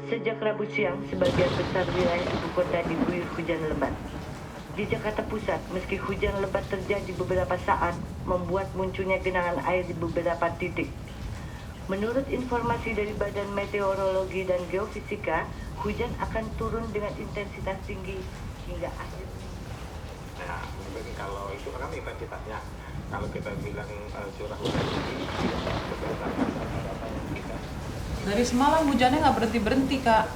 Sejak Rabu siang, sebagian besar wilayah ibu kota diguyur hujan lebat. Di Jakarta Pusat, meski hujan lebat terjadi beberapa saat, membuat munculnya genangan air di beberapa titik. Menurut informasi dari Badan Meteorologi dan Geofisika, hujan akan turun dengan intensitas tinggi hingga akhir. Nah, mungkin kalau itu kan intensitasnya. Kalau kita bilang curah hujan tinggi, berdasarkan data yang kita. Dari semalam hujannya nggak berhenti-berhenti, Kak.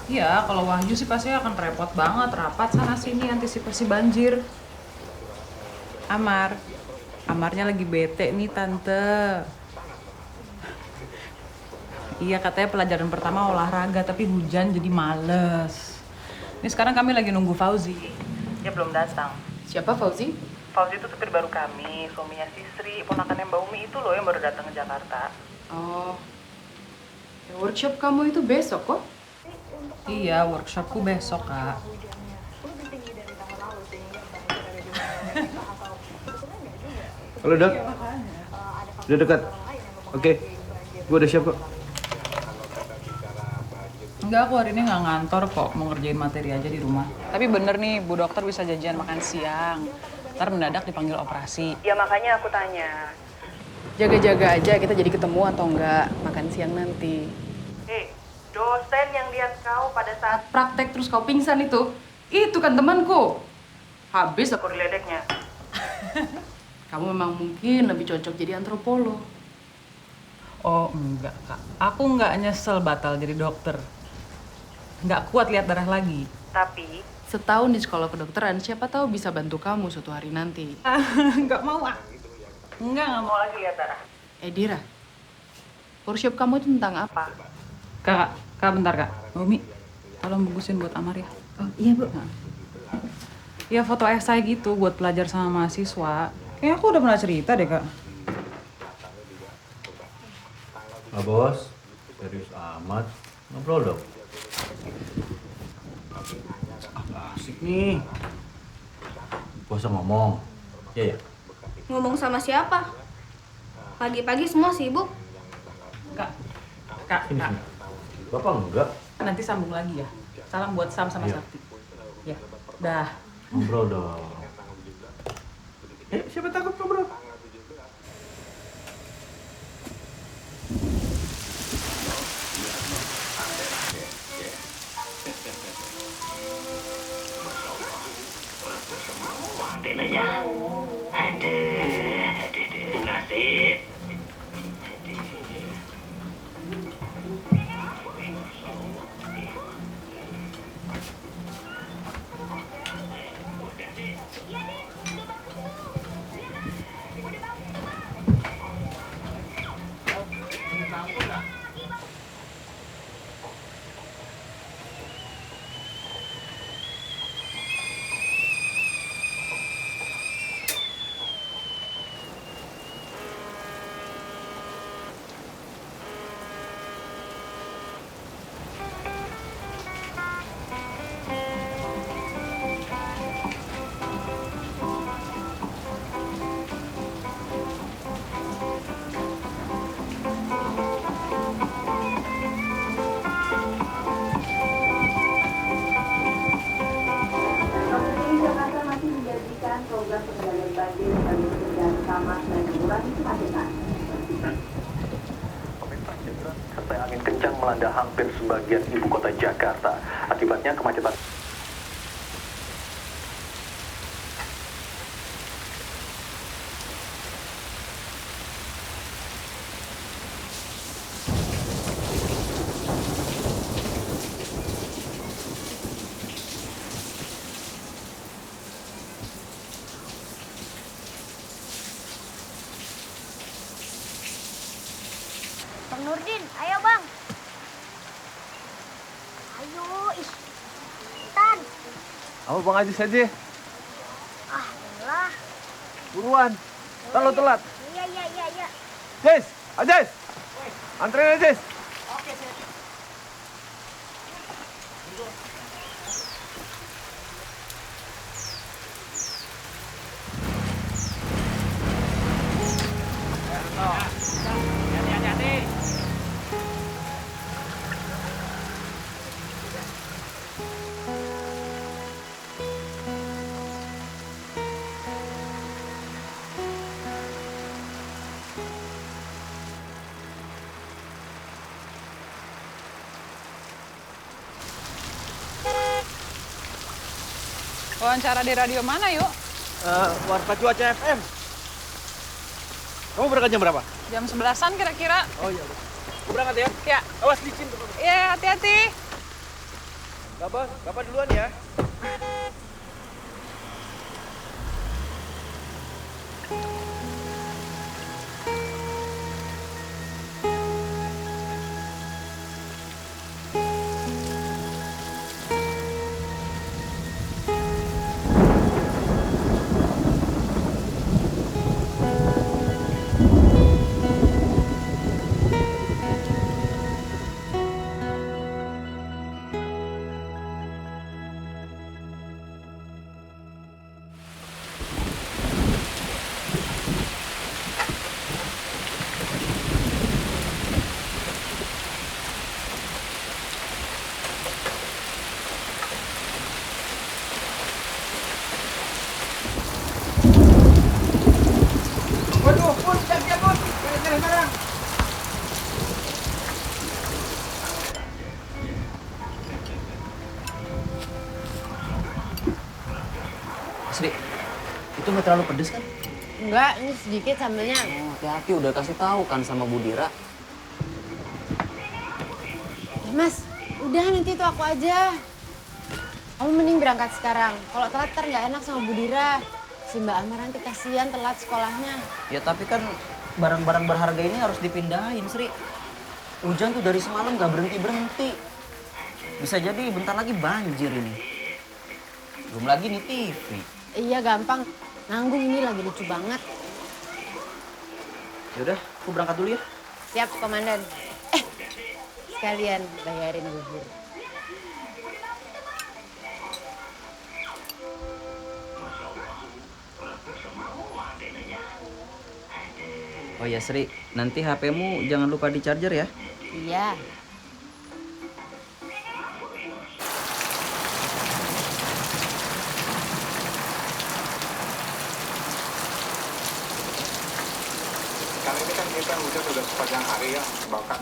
Iya, kalau Wahyu sih pasti akan repot banget, rapat sana-sini antisipasi banjir. Amarnya lagi bete nih, Tante. Iya, katanya pelajaran pertama olahraga, tapi hujan jadi males. Ini sekarang kami lagi nunggu Fauzi. Dia belum datang. Siapa Fauzi? Fauzi itu supir baru kami, suaminya Sisri, ponakannya Mbak Umi itu loh yang baru datang ke Jakarta. Oh, workshop kamu itu besok kok? Iya, workshopku besok, Kak. Halo dok, udah dekat. Oke, gue udah siap kok. Enggak, aku hari ini nggak ngantor kok, mau ngerjain materi aja di rumah. Tapi bener nih, Bu Dokter bisa janjian makan siang. Ntar mendadak dipanggil operasi. Ya makanya aku tanya. Jaga-jaga aja kita jadi ketemu atau enggak makan siang nanti. Dosen yang lihat kau pada saat Praktek terus kau pingsan itu kan temanku. Habis aku diledeknya. Kamu memang mungkin lebih cocok jadi antropolog. Oh enggak, Kak. Aku nggak nyesel batal jadi dokter. Nggak kuat lihat darah lagi. Tapi Setahun di sekolah kedokteran, siapa tahu bisa bantu kamu suatu hari nanti. nggak mau, ah. Nggak mau lagi lihat darah. Dira, workshop kamu itu tentang apa? Kak, bentar, Kak. Umi, tolong bungkusin buat Amar ya. Oh iya Bu. Nah. Ya foto esai gitu buat pelajar sama mahasiswa. Kayaknya aku udah pernah cerita deh, Kak. Nah bos, serius amat. Ngobrol dong. Asik nih. Bos ngomong. Iya ya. Ngomong sama siapa? Pagi-pagi semua sibuk. Kak. Sini, sini. Bapak enggak. Nanti sambung lagi ya. Salam buat Sam sama Iya. Sakti. Ya. Dah. Ngobrol dong. Siapa takut ngobrol? Benarnya, aduh, nasib. Provinsi Jakarta masih menjanjikan program pengendalian banjir sebagai pekerjaan utama dan mengurangi kemacetan. Serta angin kencang melanda hampir sebagian ibu kota Jakarta. Akibatnya kemacetan. Bang Nurdin, ayo bang. Ayo, Tan. Apa Bang Ajis aja? Ah, lah. Buruan. Ntar lo telat. Iya. Jess, Ajis. Antrein Ajis. Wawancara di radio mana yuk? Warta Cuaca FM. Kamu berangkat jam berapa? Jam 11-an kira-kira. Oh iya. Aku berangkat ya? Ya. Awas licin. Iya, hati-hati. Bapak duluan ya. Sri, itu nggak terlalu pedes kan? Enggak, ini sedikit sambelnya. Oh, hati-hati udah kasih tahu kan sama Bu Dira. Mas, udah nanti itu aku aja. Kamu mending berangkat sekarang. Kalau telat ntar nggak enak sama Bu Dira. Si Mbak Amar nanti kasihan telat sekolahnya. Ya tapi kan barang-barang berharga ini harus dipindahin, Sri. Hujan tuh dari semalam nggak berhenti-berhenti. Bisa jadi bentar lagi banjir ini. Belum lagi nih TV. Iya gampang. Nanggung ini lagi lucu banget. Yaudah, aku berangkat dulu ya. Siap, Komandan. Sekalian bayarin bubur. Oh ya Sri, nanti HP-mu jangan lupa di charger ya. Iya. Kali ini kan kita hujan udah sepanjang hari ya, bahkan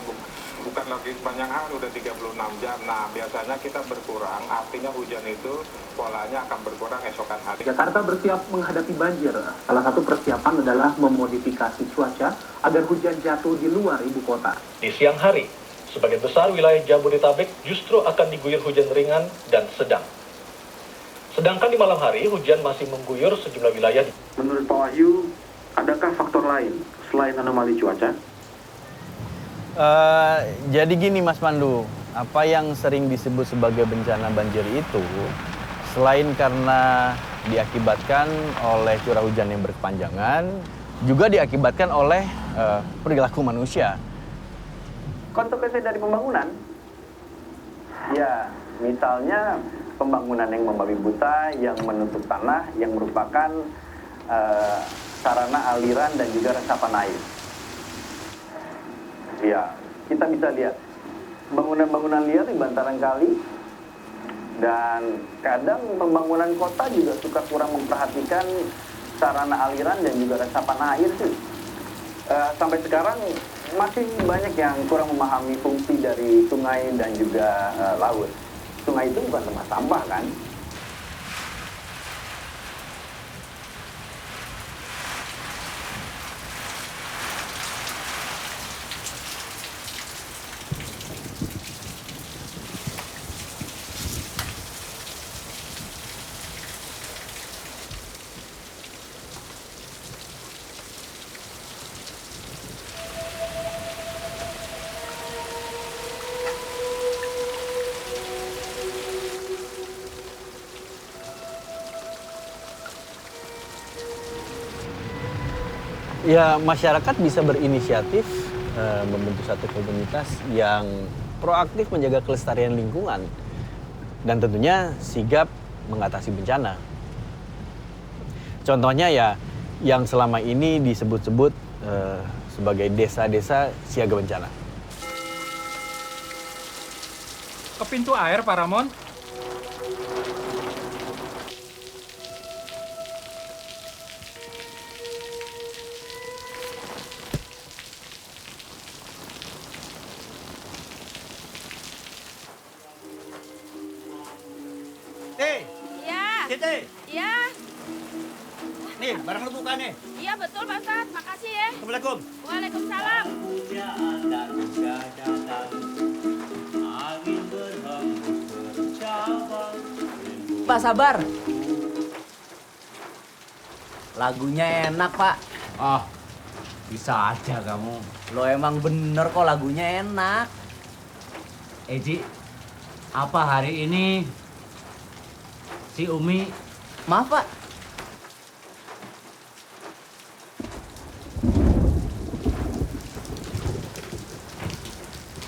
bukan lagi sepanjang hari, udah 36 jam. Nah, biasanya kita berkurang, artinya hujan itu polanya akan berkurang esokan hari. Jakarta bersiap menghadapi banjir. Salah satu persiapan adalah memodifikasi cuaca agar hujan jatuh di luar ibu kota. Di siang hari, sebagian besar wilayah Jabodetabek justru akan diguyur hujan ringan dan sedang. Sedangkan di malam hari, hujan masih mengguyur sejumlah wilayah. Menurut Pak Wahyu, adakah faktor lain selain anomali cuaca? Jadi gini Mas Pandu, apa yang sering disebut sebagai bencana banjir itu selain karena diakibatkan oleh curah hujan yang berkepanjangan, juga diakibatkan oleh perilaku manusia. Konsekuensi dari pembangunan? Ya, misalnya pembangunan yang membabi buta, yang menutup tanah, yang merupakan sarana aliran dan juga resapan air. Ya, kita bisa lihat bangunan-bangunan liar di bantaran kali, dan kadang pembangunan kota juga suka kurang memperhatikan sarana aliran dan juga resapan air sih. Sampai sekarang masih banyak yang kurang memahami fungsi dari sungai dan juga laut. Sungai itu bukan tempat sampah kan? Ya, masyarakat bisa berinisiatif membentuk satu komunitas yang proaktif menjaga kelestarian lingkungan dan tentunya sigap mengatasi bencana. Contohnya ya yang selama ini disebut-sebut sebagai desa-desa siaga bencana. Ke pintu air, Pak Ramon. Hey, Ya. Titi. Iya. Nih, barang lu buka nih. Iya betul Pak Ustadz. Makasih ya. Assalamualaikum. Waalaikumsalam. Pak, sabar. Lagunya enak, Pak. Oh, bisa aja kamu. Lo emang bener kok lagunya enak. Ji, apa hari ini si Umi? Maaf, Pak.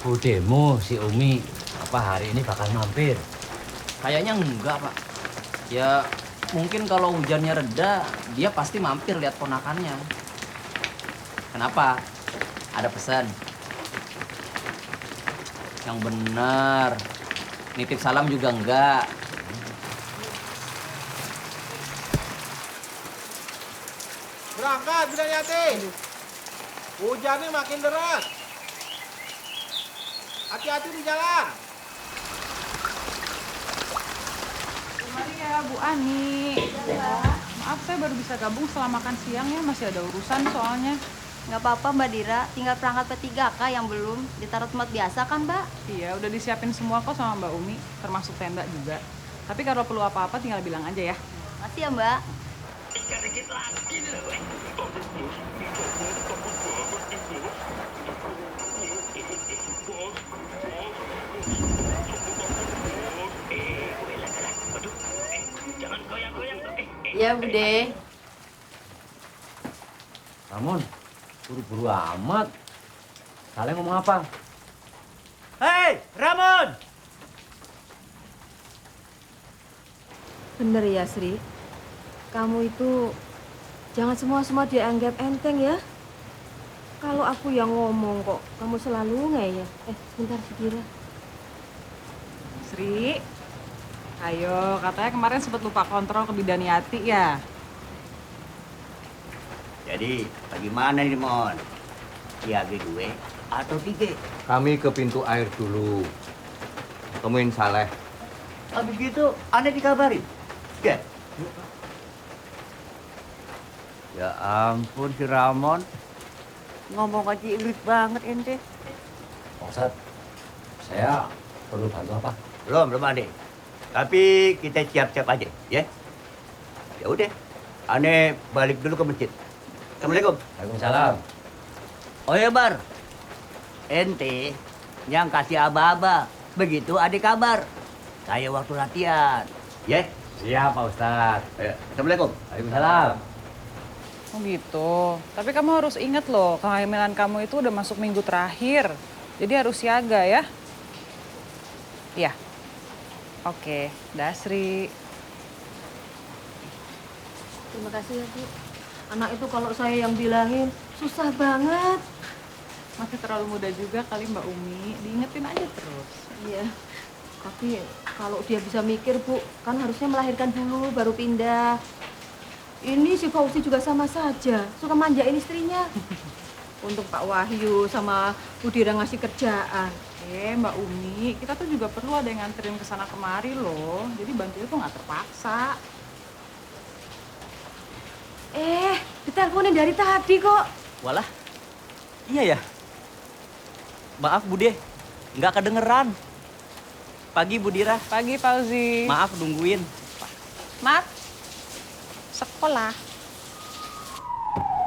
Budemu si Umi, apa hari ini bakal mampir? Kayaknya enggak, Pak. Ya, mungkin kalau hujannya reda, dia pasti mampir lihat ponakannya. Kenapa? Ada pesan. Yang benar. Nitip salam juga enggak. Berangkat, Bidan Yati. Hujannya makin deras. Hati-hati di jalan. Mari ya Bu Ani. Maaf saya baru bisa gabung setelah makan siang ya, masih ada urusan soalnya. Nggak apa-apa Mbak Dira, tinggal perangkat P3K yang belum ditaruh tempat biasa kan Mbak? Iya, udah disiapin semua kok sama Mbak Umi, termasuk tenda juga. Tapi kalau perlu apa-apa tinggal bilang aja ya. Makasih ya Mbak. Ya, Bude. Ramon, buru-buru amat. Kalian ngomong apa? Hei, Ramon! Bener ya, Sri. Kamu itu jangan semua dianggap enteng ya. Kalau aku yang ngomong kok, kamu selalu ngeyel. Sebentar, Dira. Sri, ayo, katanya kemarin sempat lupa kontrol ke Bidan Yati ya. Jadi, bagaimana ini, Mon? Tiage 2 atau 3? Kami ke pintu air dulu. Temuin Saleh. Habis gitu, Anda dikabarin? Ya? Ya ampun, si Ramon. Ngomong aja irit banget ente. Pak Ustadz, saya perlu bantu apa? Belum ada. Tapi kita siap-siap aja, ya? Ya udah, Ane balik dulu ke masjid. Assalamualaikum. Waalaikumsalam. Oh ya Bar, ente yang kasih aba-aba. Begitu ada kabar. Saya waktu latihan, ya? Siap Pak Ustadz. Assalamualaikum. Waalaikumsalam. Oh gitu. Tapi kamu harus ingat loh, kehamilan kamu itu udah masuk minggu terakhir. Jadi harus siaga ya. Iya. Oke, Dasri. Terima kasih ya, Bu. Anak itu kalau saya yang bilangin, susah banget. Masih terlalu muda juga kali Mbak Umi. Diingetin aja terus. Iya. Tapi kalau dia bisa mikir, Bu, kan harusnya melahirkan dulu, baru pindah. Ini si Fauzi juga sama saja, suka manjain istrinya. Untuk Pak Wahyu sama Bu Dira ngasih kerjaan. Mbak Umi, kita tuh juga perlu ada yang nganterin ke sana kemari loh. Jadi bantunya tuh nggak terpaksa. Diteleponin dari tadi kok. Walah, iya ya. Maaf Bude, nggak kedengeran. Pagi Bu Dira. Pagi Fauzi. Maaf nungguin. Mat, sekolah.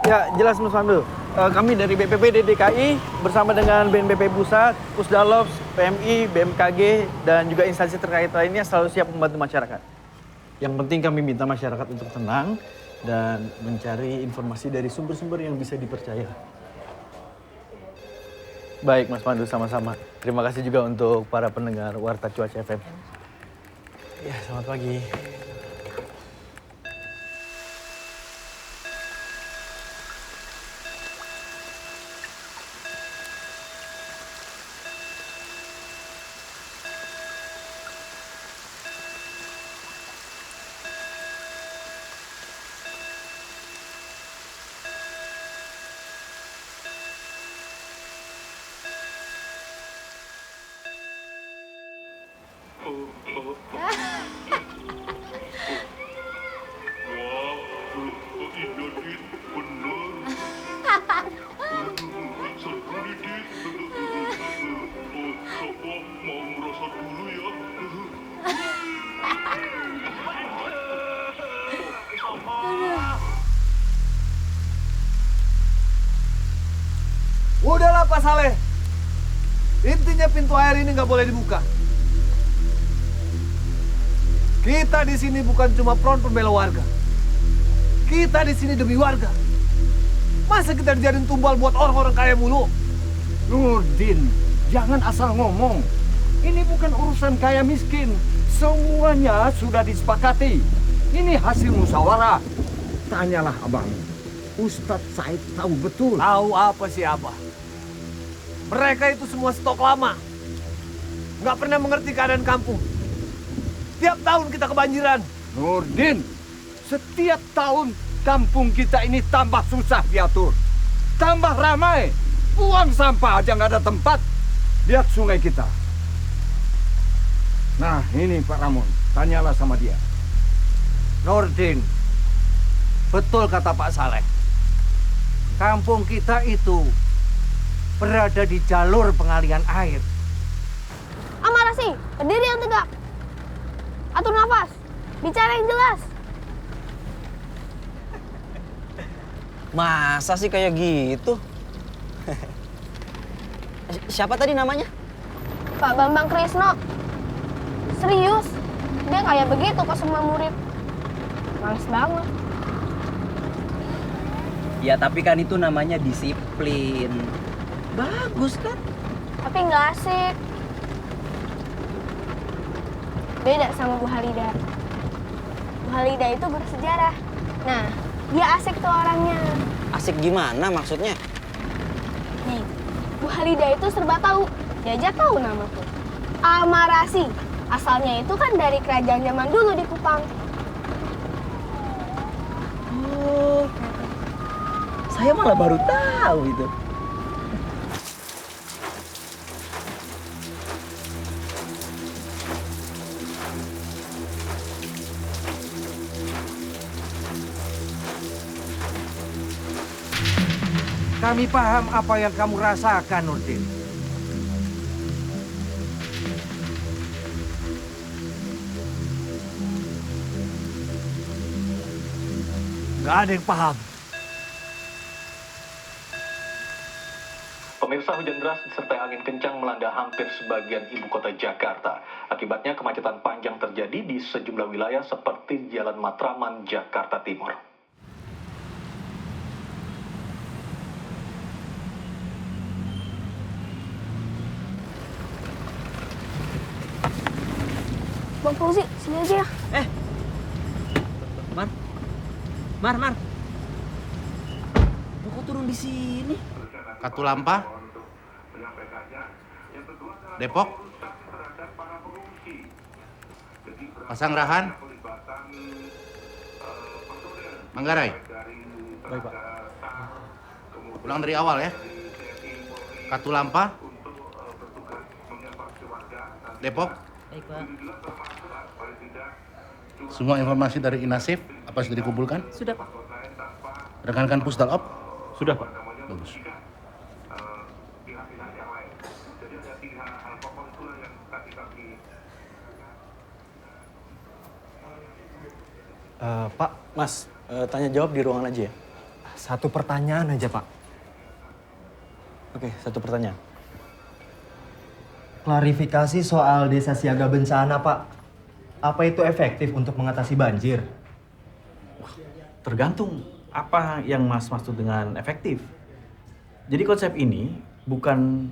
Ya, jelas Mas Pandu. Kami dari BPPD DKI bersama dengan BNPB Pusat, Pusdalops, PMI, BMKG, dan juga instansi terkait lainnya selalu siap membantu masyarakat. Yang penting kami minta masyarakat untuk tenang dan mencari informasi dari sumber-sumber yang bisa dipercaya. Baik Mas Pandu, sama-sama. Terima kasih juga untuk para pendengar Warta Cuaca FM. Ya, selamat pagi. Saleh, intinya pintu air ini nggak boleh dibuka. Kita di sini bukan cuma front pembela warga. Kita di sini demi warga. Masa kita dijadiin tumbal buat orang-orang kaya mulu? Nurdin, jangan asal ngomong. Ini bukan urusan kaya miskin. Semuanya sudah disepakati. Ini hasil musyawarah. Tanyalah abang. Ustadz Said tahu betul. Tahu apa sih Abah? Mereka itu semua stok lama. Nggak pernah mengerti keadaan kampung. Tiap tahun kita kebanjiran. Nurdin, setiap tahun kampung kita ini tambah susah diatur. Tambah ramai. Buang sampah aja nggak ada tempat. Lihat sungai kita. Nah ini Pak Ramon, tanyalah sama dia. Nurdin, betul kata Pak Saleh. Kampung kita itu berada di jalur pengalian air. Amarasi, berdiri yang tegak. Atur nafas, bicara yang jelas. Masa sih kayak gitu? Siapa tadi namanya? Pak Bambang Krisno. Serius, dia kayak begitu ke semua murid. Males banget. Ya tapi kan itu namanya disiplin. Bagus kan? Tapi nggak asik. Beda sama Bu Halida. Bu Halida itu bersejarah. Nah, dia asik tuh orangnya. Asik gimana maksudnya? Nih, Bu Halida itu serba tahu. Dia aja tahu namaku. Amarasi. Asalnya itu kan dari kerajaan zaman dulu di Kupang. Oh, saya malah baru tahu itu. Kami paham apa yang kamu rasakan, Nurdin. Nggak ada yang paham. Pemirsa, hujan deras disertai angin kencang melanda hampir sebagian ibu kota Jakarta. Akibatnya kemacetan panjang terjadi di sejumlah wilayah seperti Jalan Matraman, Jakarta Timur. Bang Fauzi, sini aja ya. Mar. Kok turun di sini? Katulampa, Depok, Pasanggerahan, Manggarai. Baik, Pak. Ulang dari awal ya. Katulampa, Depok. Baik, Pak. Semua informasi dari Inasif apa sudah dikumpulkan? Sudah, Pak. Rekan-rekan Pusdalop? Sudah, Pak. Bagus. Pak, Mas, tanya jawab di ruangan aja ya? Satu pertanyaan aja, Pak. Oke, satu pertanyaan. Klarifikasi soal desa siaga bencana, Pak. Apa itu efektif untuk mengatasi banjir? Tergantung apa yang Mas maksud dengan efektif. Jadi konsep ini bukan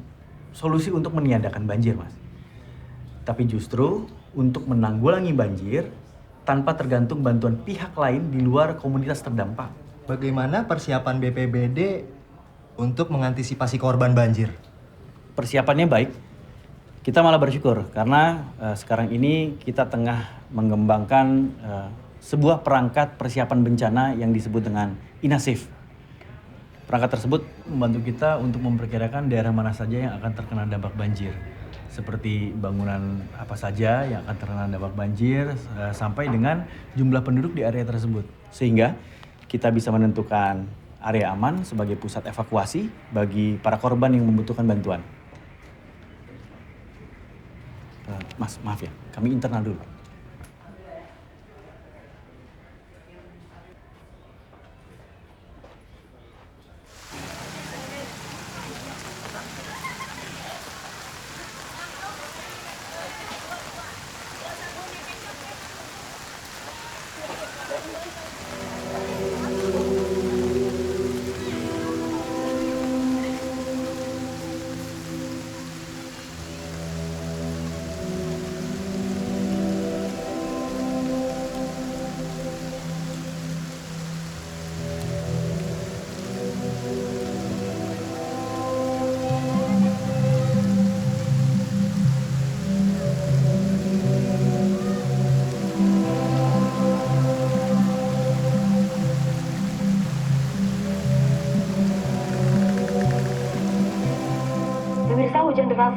solusi untuk meniadakan banjir, Mas. Tapi justru untuk menanggulangi banjir tanpa tergantung bantuan pihak lain di luar komunitas terdampak. Bagaimana persiapan BPBD untuk mengantisipasi korban banjir? Persiapannya baik. Kita malah bersyukur karena sekarang ini kita tengah mengembangkan sebuah perangkat persiapan bencana yang disebut dengan Inasif. Perangkat tersebut membantu kita untuk memperkirakan daerah mana saja yang akan terkena dampak banjir. Seperti bangunan apa saja yang akan terkena dampak banjir sampai dengan jumlah penduduk di area tersebut. Sehingga kita bisa menentukan area aman sebagai pusat evakuasi bagi para korban yang membutuhkan bantuan. Mas, maaf ya, kami internal dulu.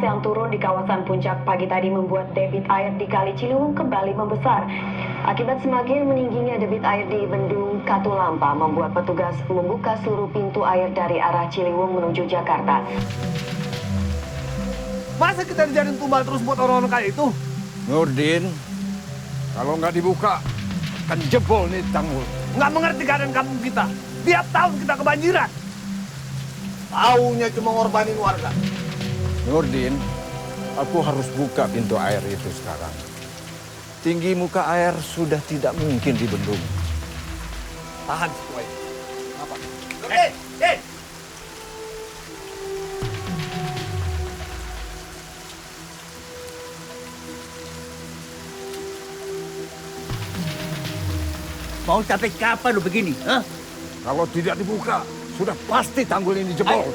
deras yang turun di kawasan puncak pagi tadi membuat debit air di Kali Ciliwung kembali membesar. Akibat semakin meningginya debit air di Bendung Katulampa membuat petugas membuka seluruh pintu air dari arah Ciliwung menuju Jakarta. Masa kita dijadiin tumbal terus buat orang-orang kayak itu? Nurdin, kalau nggak dibuka, akan jebol nih tanggul. Nggak mengerti keadaan kampung kita. Tiap tahun kita kebanjiran. Taunya cuma ngorbanin warga. Nurdin, aku harus buka pintu air itu sekarang. Tinggi muka air sudah tidak mungkin dibendung. Tahan, Boy. Apa? Mau sampai kapan lu begini? Hah? Kalau tidak dibuka, sudah pasti tanggul ini jebol.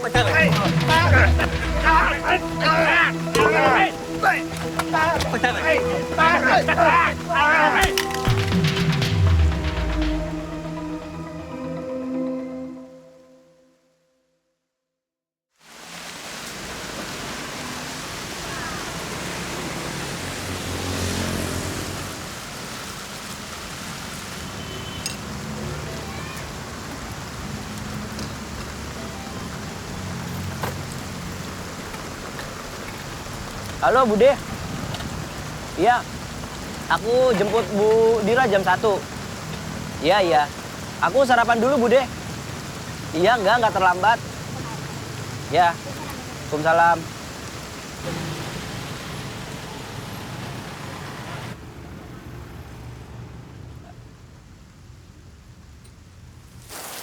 Halo Bude. Iya, aku jemput Bu Dira jam 1. Iya. Aku sarapan dulu Bude. Iya, nggak terlambat. Ya, Waalaikumsalam.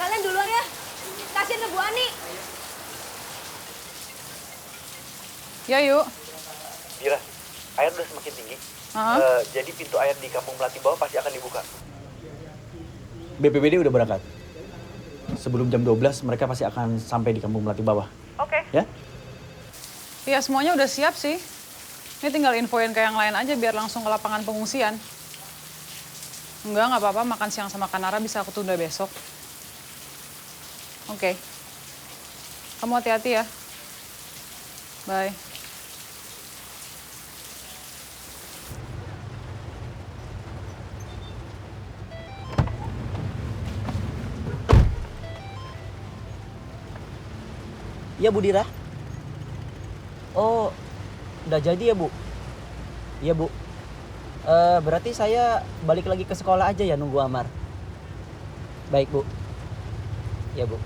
Kalian duluan ya. Kasihin ke Bu Ani. Ya yuk. Dira, air udah semakin tinggi. Jadi pintu air di Kampung Melati Bawah pasti akan dibuka. BPBD udah berangkat. Sebelum jam 12 mereka pasti akan sampai di Kampung Melati Bawah. Oke. Ya? Iya, semuanya udah siap sih. Ini tinggal infoin ke yang lain aja biar langsung ke lapangan pengungsian. Nggak apa-apa, makan siang sama Kanara bisa aku tunda besok. Oke. Kamu hati-hati ya. Bye. Iya Bu Dira. Oh, udah jadi ya Bu? Iya Bu. Berarti saya balik lagi ke sekolah aja ya nunggu Amar. Baik Bu. Iya Bu.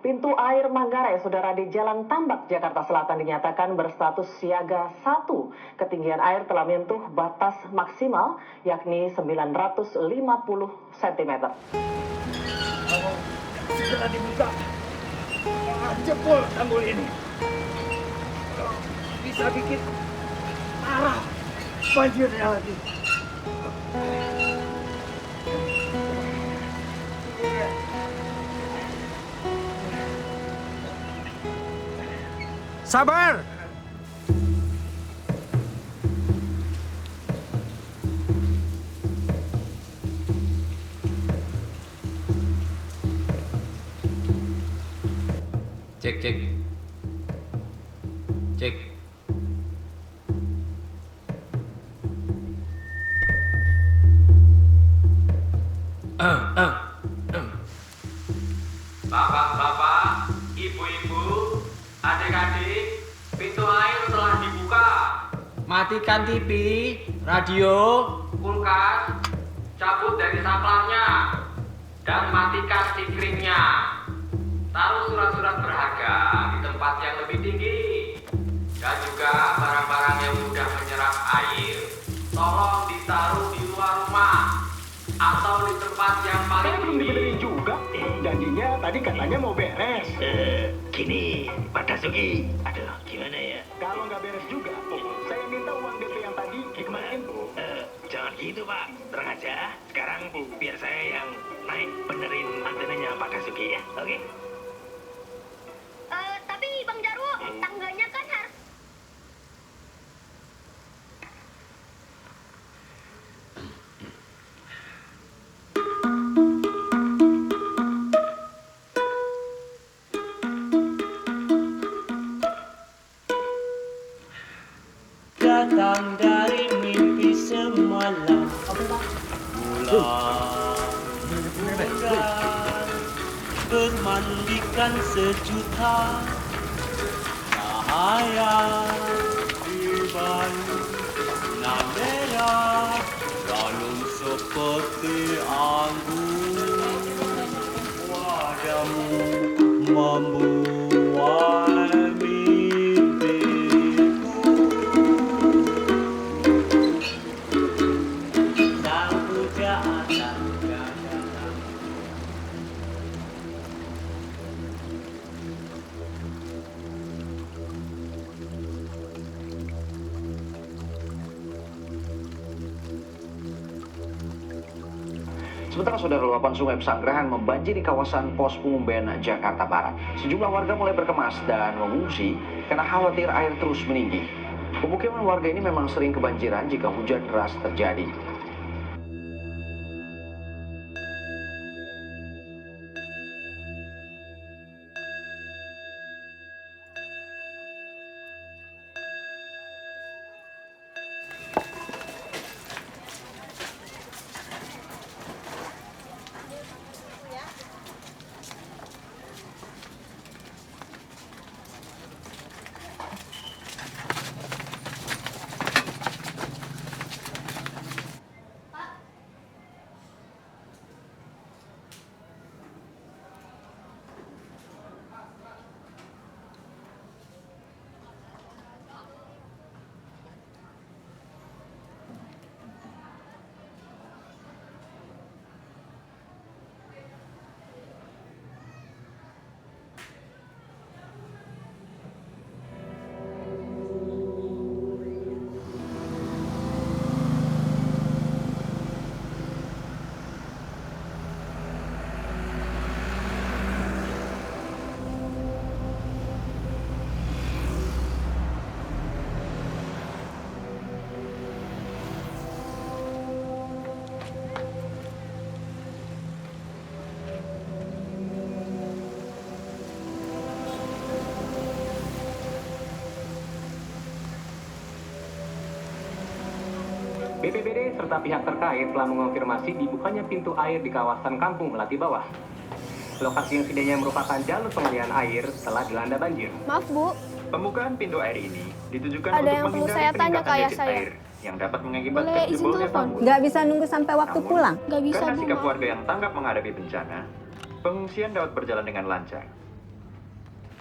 Pintu air Manggarai, saudara, di Jalan Tambak, Jakarta Selatan dinyatakan berstatus siaga 1. Ketinggian air telah menyentuh batas maksimal, yakni 950 cm. Segera dibuka. Jebol tanggul ini. Bisa bikin parah banjirnya lagi. Sabar! Cek. Bapak-bapak, ibu-ibu, adik-adik, pintu air telah dibuka. Matikan TV, radio, kulkas, cabut dari saklarnya, dan matikan sikringnya. Taruh surat-surat berharga di tempat yang lebih tinggi. Dan juga barang-barang yang mudah menyerap air, tolong ditaruh di luar rumah atau di tempat yang paling tinggi. Belum dibenerin juga. Janjinya tadi katanya mau beres. Gini, Pak Dasuki. Aduh, gimana ya? Kalau nggak beres juga, saya minta uang DP yang tadi dikembalikan. Jangan gitu, Pak. Tenang aja. Sekarang biar saya yang naik benerin antenanya Pak Dasuki ya. Oke? Tapi Bang Jarwo, tangganya kan harus... datang dari mimpi semalam. Bulan bermandikan sejuta cahaya di Bandung nan merah, galung seperti anggur. Wajahmu membuat mimpiku dan pujaan dan gagasan. Sementara saudara luapan sungai Pesanggerahan membanjiri kawasan Pos Pengumben, Jakarta Barat. Sejumlah warga mulai berkemas dan mengungsi karena khawatir air terus meninggi. Pemukiman warga ini memang sering kebanjiran jika hujan deras terjadi. BPBD serta pihak terkait telah mengonfirmasi dibukanya pintu air di kawasan Kampung Melati Bawah. Lokasi yang sedianya merupakan jalur pengalihan air telah dilanda banjir. Maaf, Bu. Pembukaan pintu air ini ditujukan Ada yang untuk perlu saya menghindari tanya ke peningkatan ayah debit saya. air yang dapat mengakibatkan Boleh izin jebolnya telepon? tanggul. Nggak bisa nunggu sampai waktu pulang. Nggak bisa, Karena Bu, sikap maaf. warga yang tanggap menghadapi bencana, pengungsian dapat berjalan dengan lancar.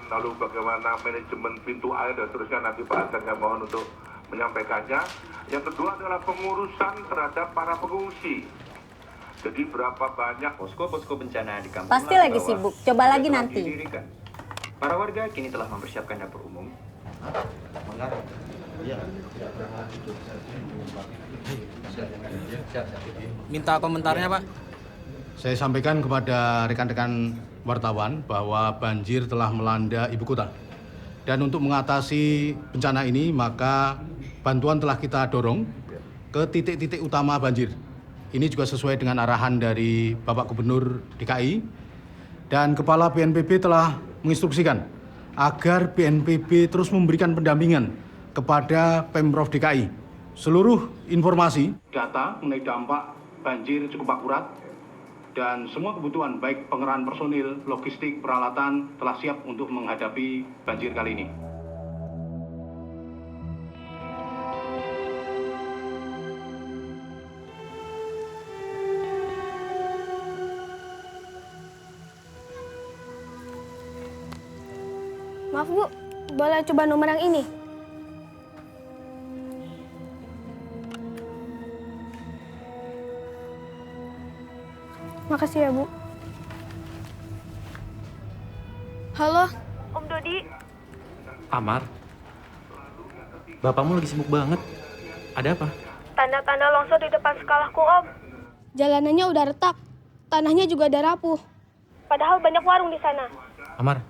Lalu bagaimana manajemen pintu air dan seterusnya nanti Pak Hasan yang mohon untuk menyampaikannya. Yang kedua adalah pengurusan terhadap para pengungsi. Jadi berapa banyak posko-posko bencana di kampung Pasti Melati lagi Bawah sibuk. Coba sudah lagi telah nanti. didirikan. Para warga kini telah mempersiapkan dapur umum. Minta komentarnya, Pak. Saya sampaikan kepada rekan-rekan wartawan bahwa banjir telah melanda ibu kota. Dan untuk mengatasi bencana ini, maka bantuan telah kita dorong ke titik-titik utama banjir. Ini juga sesuai dengan arahan dari Bapak Gubernur DKI. Dan Kepala BNPB telah menginstruksikan agar BNPB terus memberikan pendampingan kepada Pemprov DKI. Seluruh informasi, data mengenai dampak banjir cukup akurat, dan semua kebutuhan baik pengerahan personil, logistik, peralatan telah siap untuk menghadapi banjir kali ini. Maaf, Bu. Boleh coba nomor yang ini? Makasih ya, Bu. Halo, Om Dodi. Amar, bapakmu lagi sibuk banget. Ada apa? Tanda-tanda longsor di depan sekolahku, Om. Jalanannya udah retak. Tanahnya juga udah rapuh. Padahal banyak warung di sana. Amar,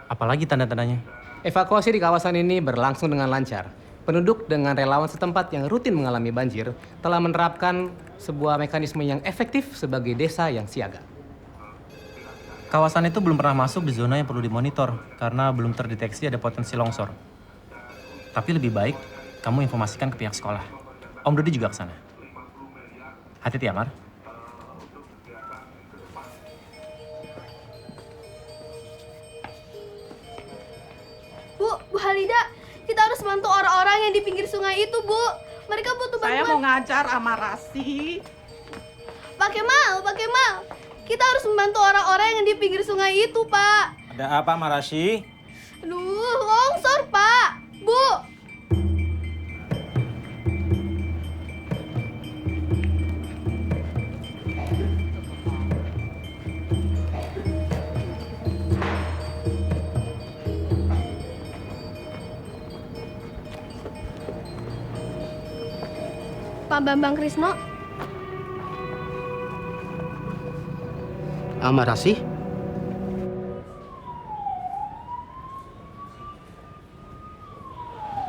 apalagi tanda-tandanya? Evakuasi di kawasan ini berlangsung dengan lancar. Penduduk dengan relawan setempat yang rutin mengalami banjir telah menerapkan sebuah mekanisme yang efektif sebagai desa yang siaga. Kawasan itu belum pernah masuk di zona yang perlu dimonitor karena belum terdeteksi ada potensi longsor. Tapi lebih baik kamu informasikan ke pihak sekolah. Om Dodi juga ke sana. Hati-hati ya, Mar. Bu Halida, kita harus bantu orang-orang yang di pinggir sungai itu, Bu. Mereka butuh bantuan. Saya mau ngajar sama Rasi. Pakai mal. Kita harus membantu orang-orang yang di pinggir sungai itu, Pak. Ada apa, Marasi? Aduh, longsor, Pak. Bu. Pak Bambang Krisno. Amarasi?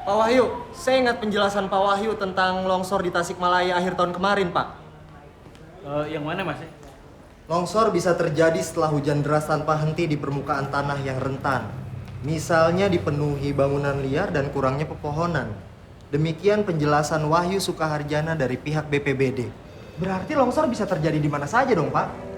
Pak Wahyu, saya ingat penjelasan Pak Wahyu tentang longsor di Tasikmalaya akhir tahun kemarin, Pak. Yang mana, Mas? Longsor bisa terjadi setelah hujan deras tanpa henti di permukaan tanah yang rentan. Misalnya dipenuhi bangunan liar dan kurangnya pepohonan. Demikian penjelasan Wahyu Sukaharjana dari pihak BPBD. Berarti longsor bisa terjadi di mana saja dong, Pak?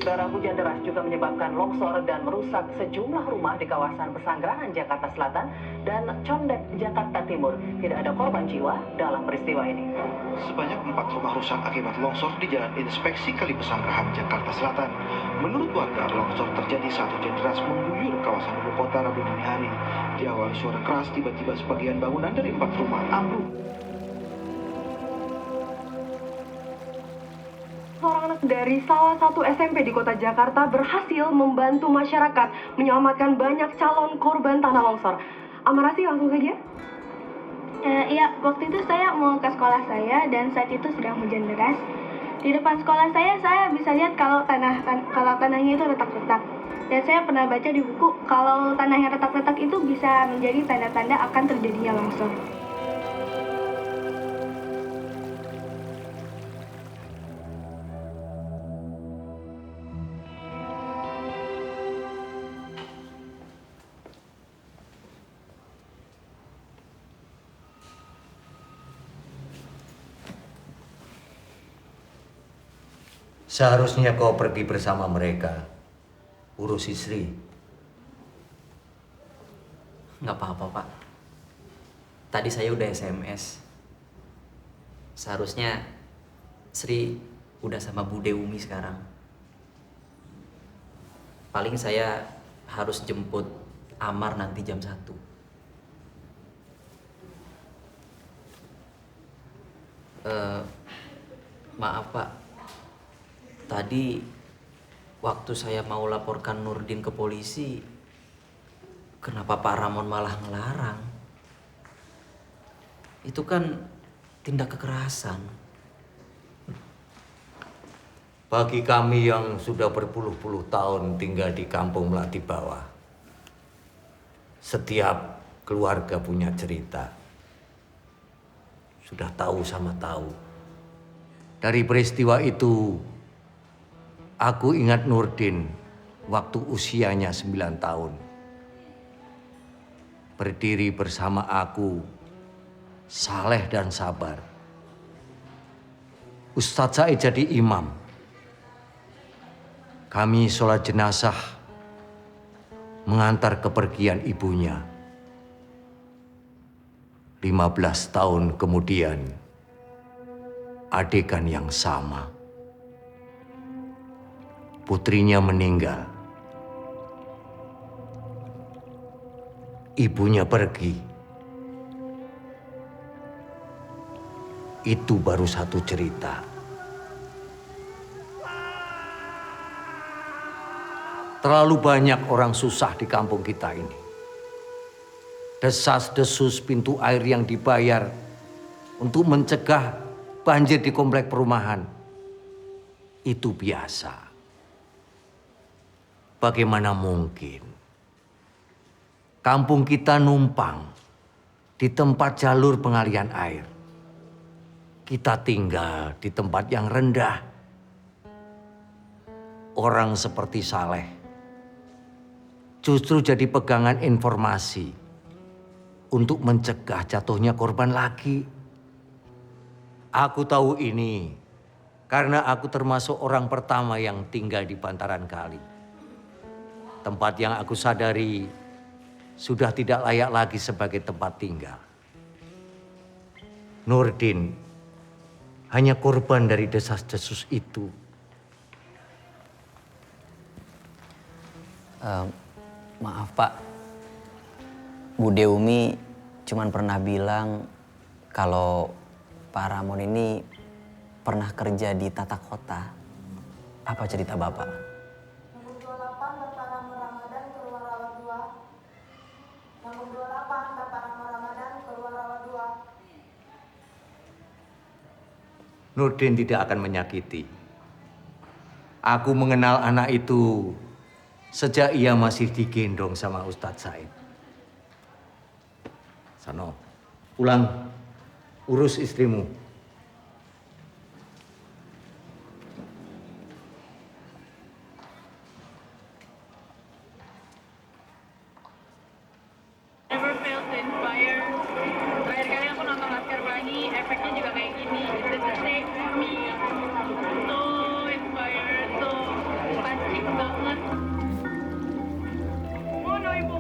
Saudara, hujan deras juga menyebabkan longsor dan merusak sejumlah rumah di kawasan Pesanggerahan, Jakarta Selatan dan Condet, Jakarta Timur. Tidak ada korban jiwa dalam peristiwa ini. Sebanyak 4 rumah rusak akibat longsor di Jalan Inspeksi Kali Pesanggerahan, Jakarta Selatan. Menurut warga, longsor terjadi saat hujan deras mengguyur kawasan ibu kota Rabu dini hari. Diawali suara keras, tiba-tiba sebagian bangunan dari 4 rumah ambruk. Seorang anak dari salah satu SMP di kota Jakarta berhasil membantu masyarakat menyelamatkan banyak calon korban tanah longsor. Amarasi, langsung saja. Iya, waktu itu saya mau ke sekolah saya dan saat itu sedang hujan deras. Di depan sekolah saya bisa lihat kalau tanahnya itu retak-retak. Dan saya pernah baca di buku kalau tanah yang retak-retak itu bisa menjadi tanda-tanda akan terjadinya longsor. Seharusnya kau pergi bersama mereka. Urus istri. Nggak apa-apa, Pak. Tadi saya udah SMS. Seharusnya Sri udah sama Bude Umi sekarang. Paling saya harus jemput Amar nanti jam 1. Maaf, Pak. Tadi waktu saya mau laporkan Nurdin ke polisi, kenapa Pak Ramon malah ngelarang? Itu kan tindak kekerasan. Bagi kami yang sudah berpuluh-puluh tahun tinggal di kampung Melati Bawah, setiap keluarga punya cerita. Sudah tahu sama tahu. Dari peristiwa itu, aku ingat Nurdin waktu usianya 9 tahun. Berdiri bersama aku, saleh dan sabar. Ustadz Said jadi imam. Kami sholat jenazah, mengantar kepergian ibunya. 15 tahun kemudian, adegan yang sama. Putrinya meninggal. Ibunya pergi. Itu baru satu cerita. Terlalu banyak orang susah di kampung kita ini. Desas-desus pintu air yang dibayar untuk mencegah banjir di komplek perumahan. Itu biasa. Bagaimana mungkin kampung kita numpang di tempat jalur pengalian air. Kita tinggal di tempat yang rendah. Orang seperti Saleh justru jadi pegangan informasi untuk mencegah jatuhnya korban lagi. Aku tahu ini karena aku termasuk orang pertama yang tinggal di bantaran kali. Tempat yang aku sadari sudah tidak layak lagi sebagai tempat tinggal. Nurdin hanya korban dari desas-desus itu. Maaf Pak, Bu Deumi cuman pernah bilang kalau Pak Ramon ini pernah kerja di tata kota. Apa cerita Bapak? Nomor 28 Bapak Ramo Ramadan keluar rawat 2. Nomor 28 Bapak Ramo Ramadan keluar rawat 2. Nurdin tidak akan menyakiti. Aku mengenal anak itu sejak ia masih digendong sama Ustadz Said. Sano, pulang, urus istrimu. Never fails to inspire. Terakhir kali aku nonton Laskar Pelangi, efeknya juga kayak gini. It's the same for me. So inspired, so pancing banget. Oh no, ibu.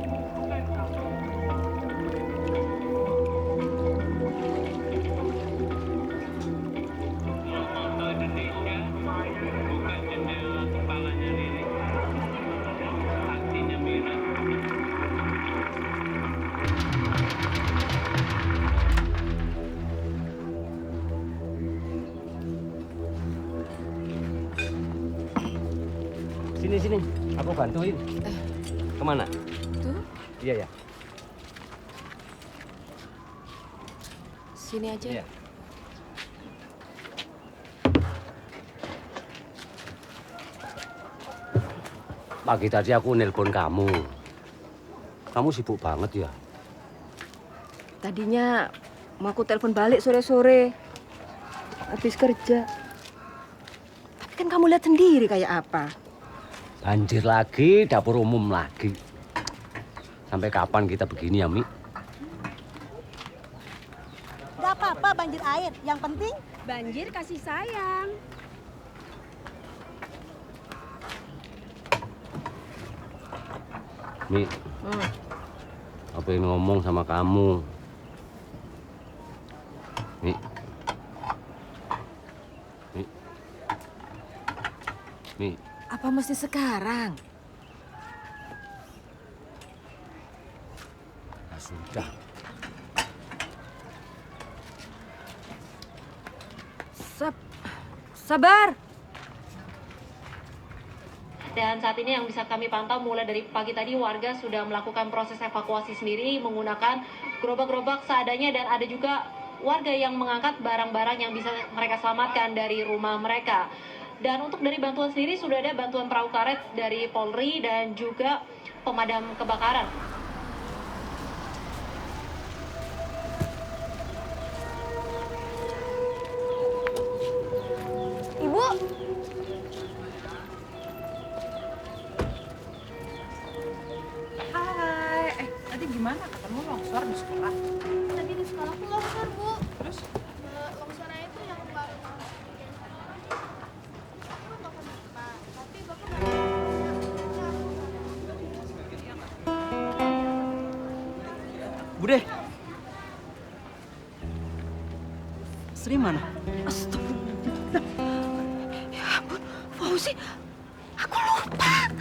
Sini, aku bantuin. Kemana? Tuh, Iya ya. sini aja. Iya. Pagi tadi aku nelpon kamu. Kamu sibuk banget ya? Tadinya mau aku telepon balik sore-sore. Habis kerja. Tapi kan kamu lihat sendiri kayak apa. Banjir lagi, dapur umum lagi. Sampai kapan kita begini ya, Mi? Gak apa-apa banjir air, yang penting banjir kasih sayang. Mi, apa yang ngomong sama kamu? Mi. Mi. Mi. Apa mesti sekarang? Ya sudah. Sabar. Dan saat ini yang bisa kami pantau mulai dari pagi tadi warga sudah melakukan proses evakuasi sendiri menggunakan gerobak-gerobak seadanya dan ada juga warga yang mengangkat barang-barang yang bisa mereka selamatkan dari rumah mereka. Dan untuk dari bantuan sendiri sudah ada bantuan perahu karet dari Polri dan juga pemadam kebakaran. Ibu. Hai, tadi gimana? Ketemu longsor di sekolah? Tadi di sekolahku longsor, Bu. Terus? Longsornya itu yang baru. Bude. Sri mana? Astagfirullah. Ya ampun, Fauzi. Aku lupa.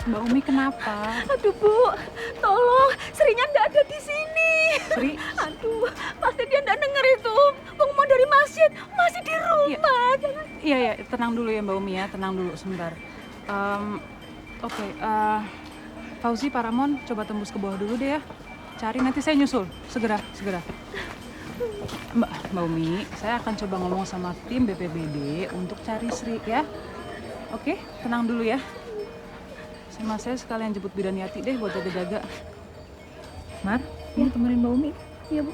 Mbak Umi kenapa? Aduh Bu, tolong, Srinya nggak ada di sini. Sri? Aduh, pasti dia nggak denger itu. Pengumuman dari masjid masih di rumah. Iya, tenang dulu ya Mbak Umi ya, tenang dulu sebentar. Oke, Fauzi, Pak Ramon, coba tembus ke bawah dulu deh ya. Cari, nanti saya nyusul, segera. Mbak Umi, saya akan coba ngomong sama tim BPBD untuk cari Sri ya. Oke, tenang dulu ya. Sama saya sekalian jemput Bidan Yati deh buat jaga-jaga. Mar, ini temenin Mbak Umi. Iya, Bu.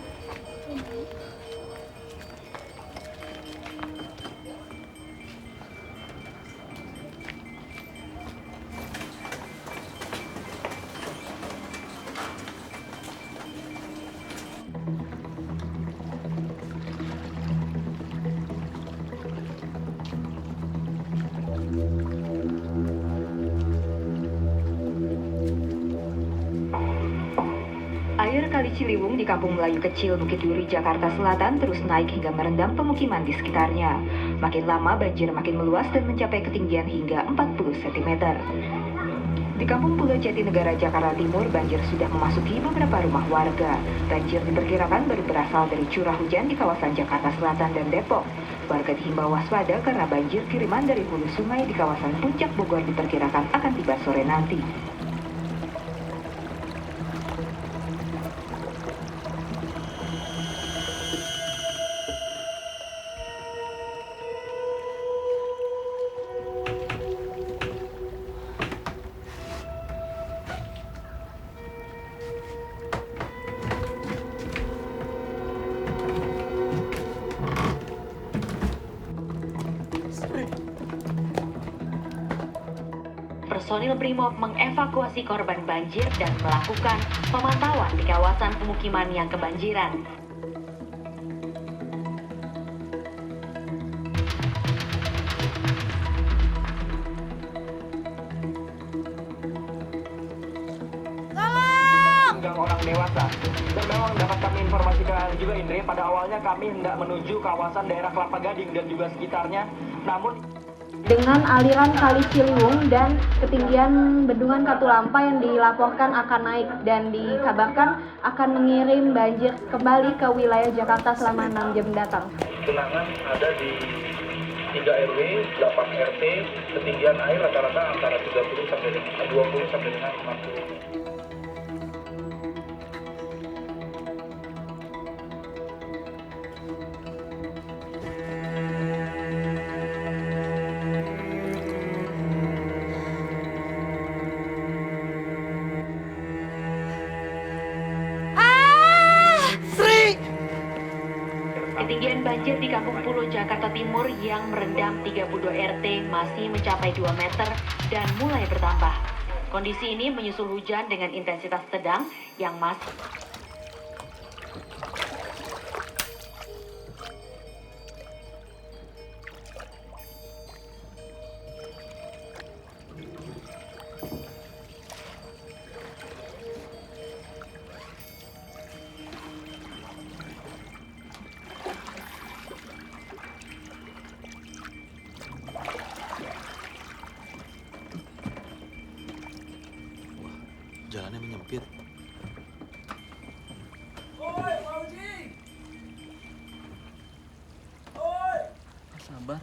Air Kali Ciliwung di Kampung Melayu Kecil Bukit Duri, Jakarta Selatan terus naik hingga merendam pemukiman di sekitarnya. Makin lama banjir makin meluas dan mencapai ketinggian hingga 40 cm. Di Kampung Pulau Jatinegara, Jakarta Timur, banjir sudah memasuki beberapa rumah warga. Banjir diperkirakan baru berasal dari curah hujan di kawasan Jakarta Selatan dan Depok. Warga dihimbau waspada karena banjir kiriman dari hulu sungai di kawasan Puncak Bogor diperkirakan akan tiba sore nanti. Personil BRIMOB mengevakuasi korban banjir dan melakukan pemantauan di kawasan pemukiman yang kebanjiran. Gang orang dewasa. Dan memang dapat kami informasikan juga Indri, pada awalnya kami hendak menuju kawasan daerah Kelapa Gading dan juga sekitarnya. Namun dengan aliran Kali Ciliwung dan ketinggian bendungan Katulampa yang dilaporkan akan naik dan dikabarkan akan mengirim banjir kembali ke wilayah Jakarta selama 6 jam mendatang. Genangan ada di 3 RW, 8 RT, ketinggian air rata-rata antara 20 sampai dengan 50. Ketinggian banjir di Kampung Pulo, Jakarta Timur yang merendam 32 RT masih mencapai 2 meter dan mulai bertambah. Kondisi ini menyusul hujan dengan intensitas sedang yang masih Jalannya menyempit. Oi, Fauji. Oi. Sabar.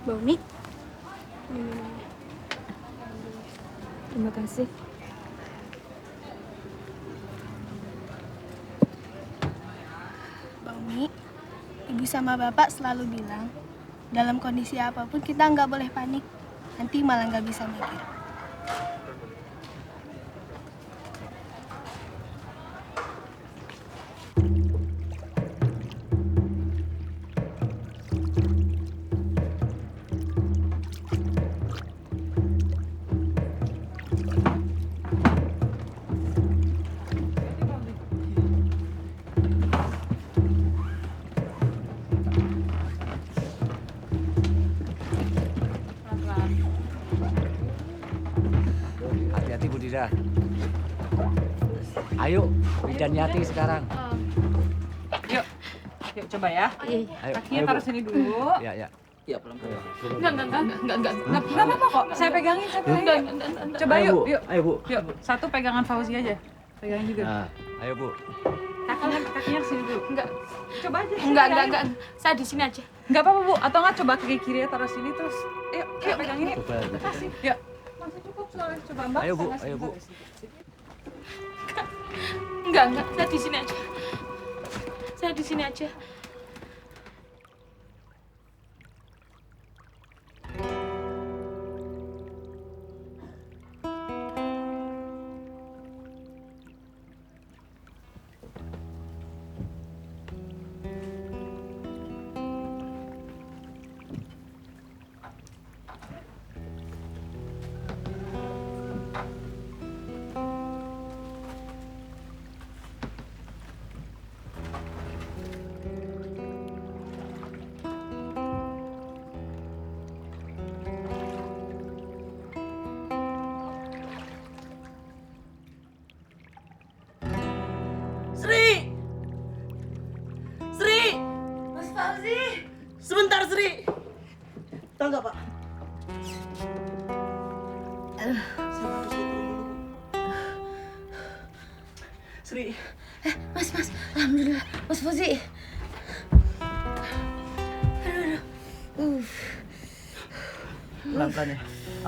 Mbak Umi. Terima kasih. Mbak Umi, Ibu sama Bapak selalu bilang, dalam kondisi apapun kita nggak boleh panik. Nanti malah nggak bisa mikir. Hati-hati Bu Dida. Ayo, Bidan Yati sekarang. Yuk, yuk coba ya. Ayo, Kakinya ayo, Bu. taruh sini dulu. Ya, ya. Ya, pelan-pelan. Enggak apa-apa kok. Saya pegangin, saya pegangin. Coba Ayo, yuk, Bu. yuk. Ayo, Bu. Yuk, satu pegangan Fauzi aja. Pegangin juga. Nah, ayo Bu. Kakinya sini dulu. Enggak. Coba aja. Enggak. Saya di sini aja. Enggak apa-apa, Bu. Atau enggak coba kaki kiri taruh sini terus. Yuk, pegangin yuk. Coba. Kasih. Yuk. Masih cukup soalnya. Coba Mbak. Ayo, Bu. Saya Ayo, Bu. kasih. Enggak. Saya di sini aja. Saya di sini aja. Sri! Sri! Mas Fauzi! Sebentar, Sri! Tahu nggak, Pak? Saya harus turun dulu. Sri. Mas. Alhamdulillah. Mas Fauzi. Aduh. Pelan-pelan ya.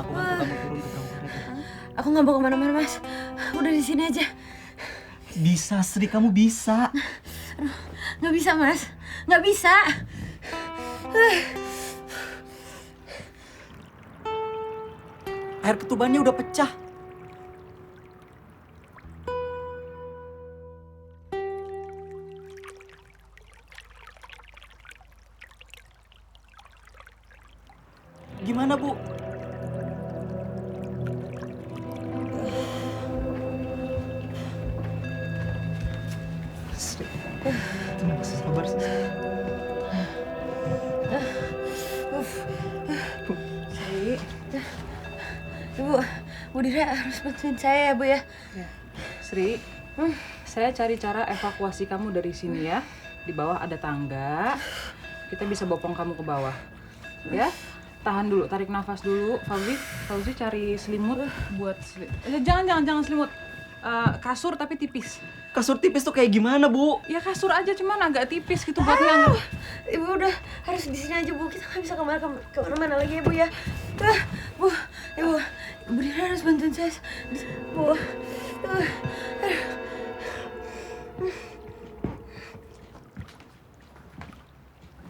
Aku bantu kamu turun ke perahu karet. Aku nggak mau kemana-mana, Mas. Udah di sini aja. Bisa, Sri. Kamu bisa. Aduh, nggak bisa, Mas. Nggak bisa. Air ketubannya udah pecah. Gimana, Bu? Sri, tenang, sabar, Sri. Sri. Bu Dira harus bantuin saya ya, Bu ya. Sri, saya cari cara evakuasi kamu dari sini ya. Di bawah ada tangga. Kita bisa bopong kamu ke bawah. Ya, tahan dulu, tarik nafas dulu. Fauzi cari selimut buat jangan selimut. Kasur tapi tipis. Kasur tipis tuh kayak gimana, Bu? Ya kasur aja, cuman agak tipis gitu buat ngangkat. Ibu udah harus di sini aja, Bu. Kita nggak bisa kemana-mana lagi ya, Bu ya. Bu Dira harus bantuin saya, Bu.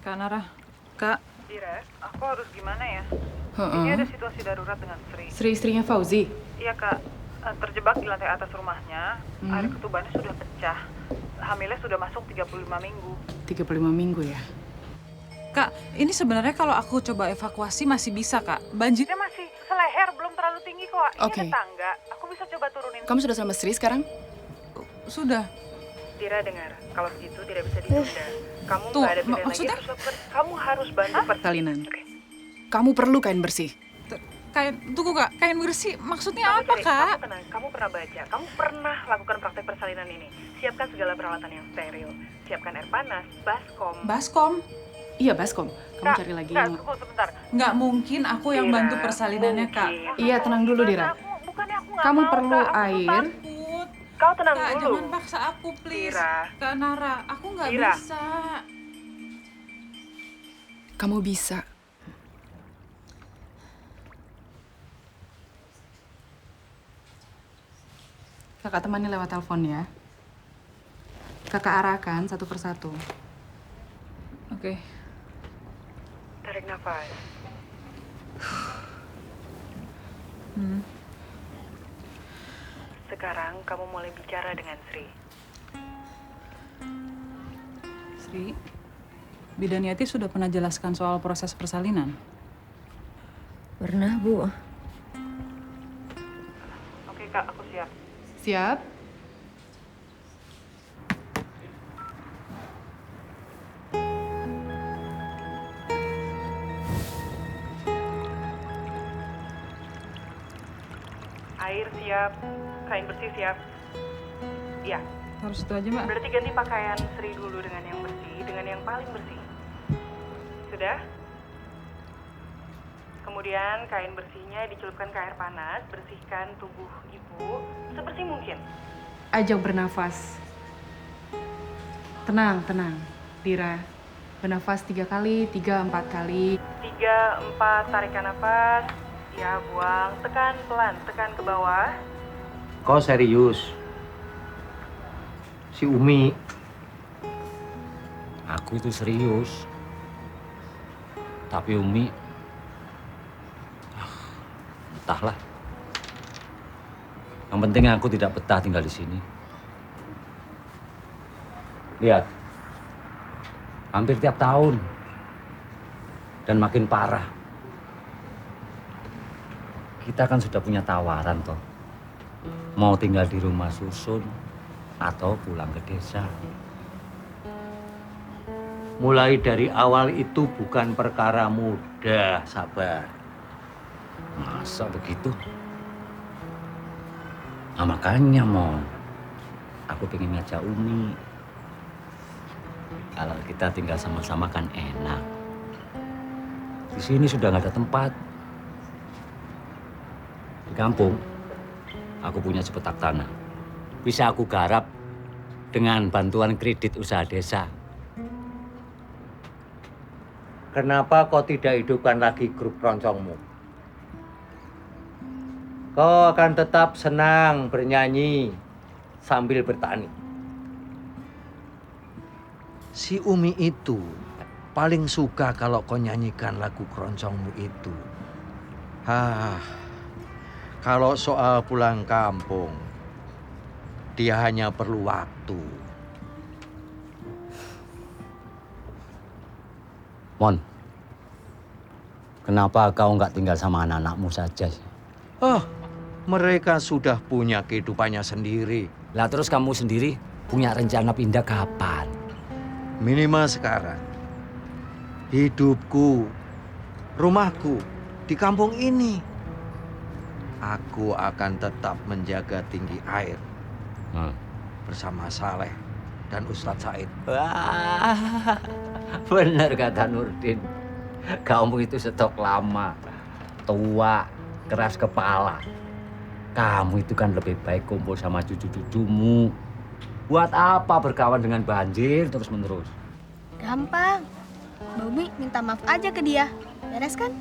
Kak Nara, Kak. Dira, aku harus gimana ya? Heeh. Ini ada situasi darurat dengan Sri. Sri istrinya Fauzi. Iya, Kak. Terjebak di lantai atas rumahnya, air ketubannya sudah pecah. Hamilnya sudah masuk 35 minggu. 35 minggu ya. Kak, ini sebenarnya kalau aku coba evakuasi masih bisa, Kak. Banjirnya Masih seleher, belum terlalu tinggi kok. Ini Oke. ada tangga. Aku bisa coba turunin. Kamu sudah sama Sri sekarang? Sudah. Dira, dengar. Kalau begitu tidak bisa ditunda. Kamu Tuh, nggak ada pilihan lagi. maksudnya? Terus kamu harus bantu Persalinan. Kamu perlu kain bersih. Tunggu Kak, kain bersih maksudnya apa, Sri, Kak? Kamu tenang, kamu pernah baca, kamu pernah lakukan praktek persalinan ini. Siapkan segala peralatan yang steril. Siapkan air panas, baskom. Baskom? Iya, baskom. Kamu Kak, cari lagi Kak, yang... tunggu sebentar. Nggak mungkin aku yang Dira, bantu persalinannya, Kak. mungkin. Iya, tenang dulu, Dira. Bukannya aku nggak Kamu mau, perlu Kak. Aku tuh air. takut. Kau tenang Kak, dulu. jangan paksa aku, please. Dira. Kak Nara, aku nggak Dira. bisa. Kamu bisa. Kakak temani lewat telepon ya. Kakak arahkan satu persatu. Oke. Tarik nafas. Sekarang kamu mulai bicara dengan Sri. Sri, Bidaniati sudah pernah jelaskan soal proses persalinan? Pernah, Bu. Oke, Kak, aku siap. Siap. Air siap, kain bersih siap. Iya. Harus itu aja, Mbak. Berarti ganti pakaian Sri dulu dengan yang bersih, dengan yang paling bersih. Sudah? Kemudian kain bersihnya dicelupkan ke air panas, bersihkan tubuh ibu sebersih mungkin. Ajak bernafas. Tenang, tenang. Dira, bernafas 3 kali, 3-4 kali. 3, 4, tarikan nafas. Ya, buang. Tekan pelan, tekan ke bawah. Kau serius? Si Umi Aku itu serius. Tapi Umi, entahlah. Yang penting aku tidak betah tinggal di sini. Lihat, hampir tiap tahun. Dan makin parah. Kita kan sudah punya tawaran toh. Mau tinggal di rumah susun atau pulang ke desa. Mulai dari awal itu bukan perkara mudah, Sabar. Masa begitu? Nah, makanya aku pengen ngajak Umi. Kalau kita tinggal sama-sama kan enak. Di sini sudah nggak ada tempat. Di kampung, aku punya sepetak tanah. Bisa aku garap dengan bantuan kredit usaha desa. Kenapa kau tidak hidupkan lagi grup keroncongmu? Kau akan tetap senang bernyanyi sambil bertani. Si Umi itu paling suka kalau kau nyanyikan lagu keroncongmu itu. Kalau soal pulang kampung, dia hanya perlu waktu. Mon, kenapa kau nggak tinggal sama anak-anakmu saja? Mereka sudah punya kehidupannya sendiri. Lah terus kamu sendiri punya rencana pindah kapan? Minimal sekarang. Hidupku, rumahku di kampung ini. Aku akan tetap menjaga tinggi air bersama Saleh dan Ustadz Said. Wah, benar kata Nurdin. Kamu itu stok lama, tua, keras kepala. Kamu itu kan lebih baik kumpul sama cucu-cucumu. Buat apa berkawan dengan banjir terus-menerus? Gampang. Mbak Umi minta maaf aja ke dia. Beres kan?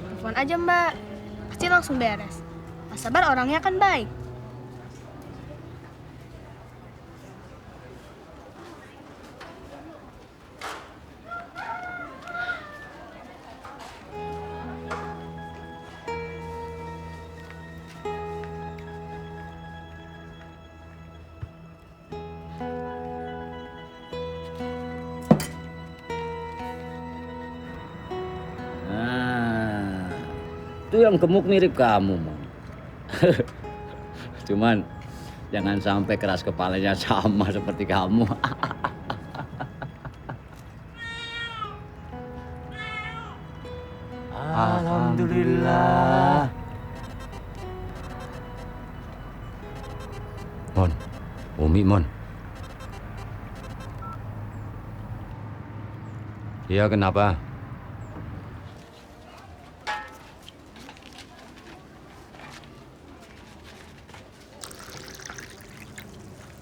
Telepon aja Mbak. Pasti langsung beres. Mas Sabar orangnya kan baik. Itu yang gemuk mirip kamu, Mon. Cuman jangan sampai keras kepalanya sama seperti kamu. Alhamdulillah. Mon, Umi, Mon. Iya, kenapa?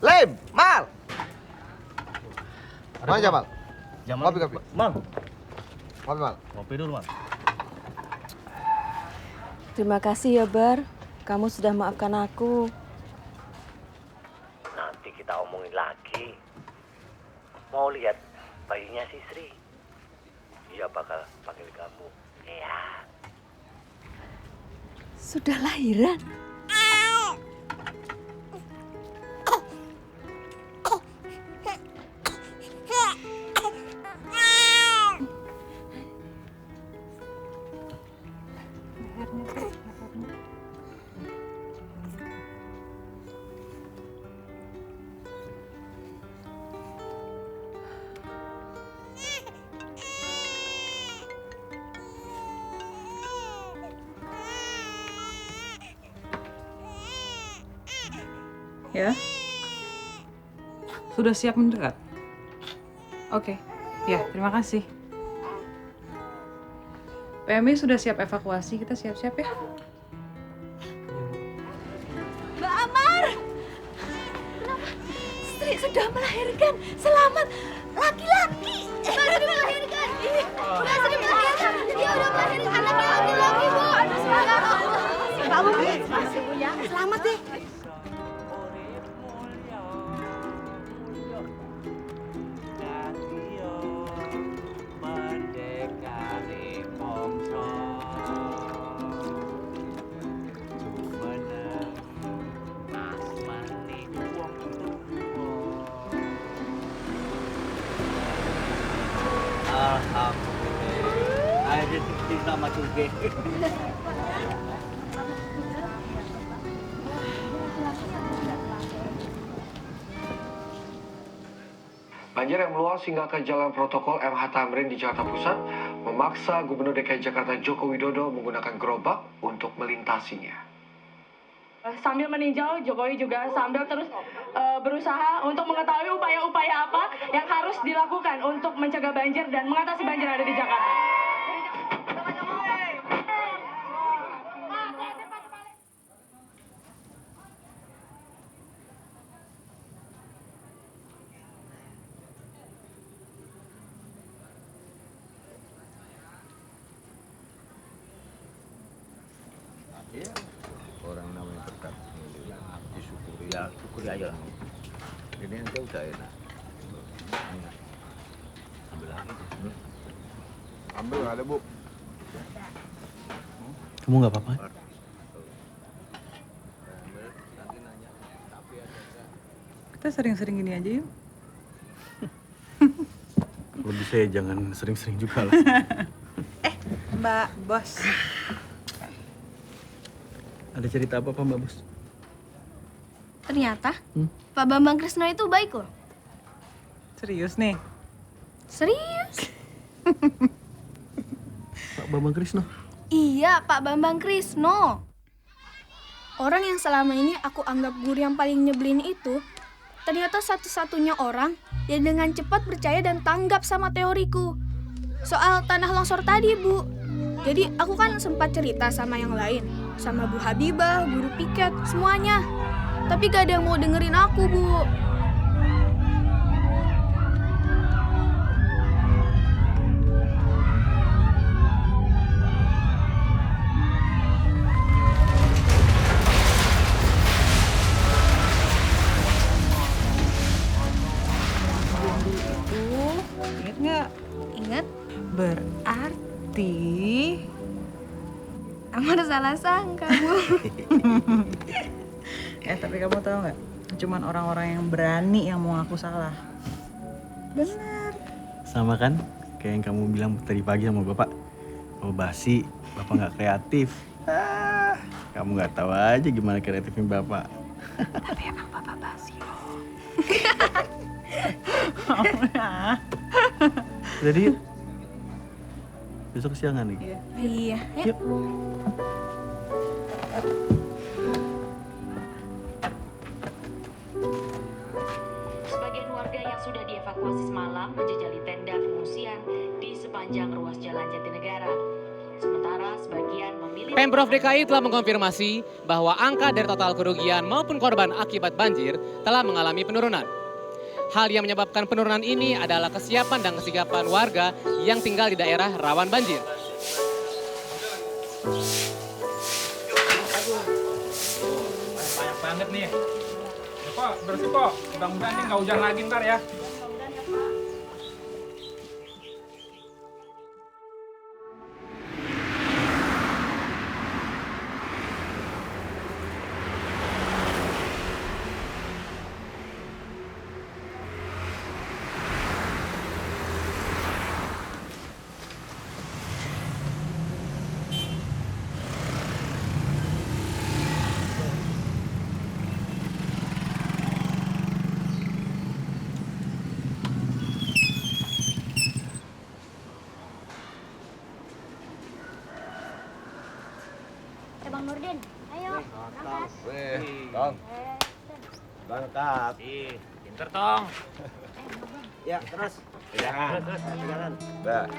Lem, Mal. Mana Jamal? Jamal. Kopi. Mal. Kopi, Mal. Kopi dulu, Mal. Terima kasih ya, Bar. Kamu sudah maafkan aku. Nanti kita omongin lagi. Mau lihat bayinya si Sri? Dia bakal panggil kamu. Ya. Sudah lahiran? Ya? Sudah siap mendekat? Oke. Ya, terima kasih. PMI sudah siap evakuasi, kita siap-siap ya. Mbak Amar! Kenapa? Sri sudah melahirkan. Selamat. Laki-laki. Baru melahirkan. Udah Sri melahirkan. Dia udah melahirkan anaknya laki-laki, Bu. Aduh, semangat. Mbak Umi, masih Bu ya. Selamat deh. sama Cuge. Banjir yang meluas hingga ke Jalan Protokol MH Tamrin di Jakarta Pusat memaksa Gubernur DKI Jakarta Joko Widodo menggunakan gerobak untuk melintasinya. Sambil meninjau, Jokowi juga sambil terus berusaha untuk mengetahui upaya-upaya apa yang harus dilakukan untuk mencegah banjir dan mengatasi banjir yang ada di Jakarta. Iya, orang namanya berkat disyukuri ya, syukuri aja lah. Ini aja udah enak. Ambil lagi. Ambil ada Bu. Kamu nggak apa-apa? Kita sering-sering gini aja yuk. Kalau bisa ya jangan sering-sering juga lah. Mbak Bos. Ada cerita apa Mbak Bos? Ternyata Pak Bambang Krisno itu baik loh. Serius nih? Serius? Pak Bambang Krisno? Iya, Pak Bambang Krisno. Orang yang selama ini aku anggap guru yang paling nyebelin itu, ternyata satu-satunya orang yang dengan cepat percaya dan tanggap sama teoriku. Soal tanah longsor tadi, Bu. Jadi aku kan sempat cerita sama yang lain. Sama Bu Habibah, Guru Piket, semuanya. Tapi gak ada yang mau dengerin aku, Bu. Ingat nggak? Ingat? Berarti Amar salah sangka, Bu. tapi kamu tahu nggak? Cuman orang-orang yang berani yang mau ngaku salah. Benar. Sama kan? Kayak yang kamu bilang tadi pagi sama Bapak. Oh basi, Bapak nggak kreatif. Kamu nggak tahu aja gimana kreatifnya Bapak. Tapi emang Bapak basi loh. Jadi yuk. Besok kesiangan nih. Iya. Yuk. Sebagian warga yang sudah dievakuasi semalam menjejali tenda pengungsian di sepanjang ruas Jalan Jatinegara. Sementara sebagian memilih... Pemprov DKI telah mengkonfirmasi bahwa angka dari total kerugian maupun korban akibat banjir telah mengalami penurunan. Hal yang menyebabkan penurunan ini adalah kesiapan dan kesigapan warga yang tinggal di daerah rawan banjir. Banyak banget nih. Ya Pak, bersih Pak. Mudah-mudahan nggak hujan lagi ntar ya. Bang Nurdin, ayo. Tong. Berangkat. Pinter, Tong. Ya, terus. Jangan. Jalan. Dah.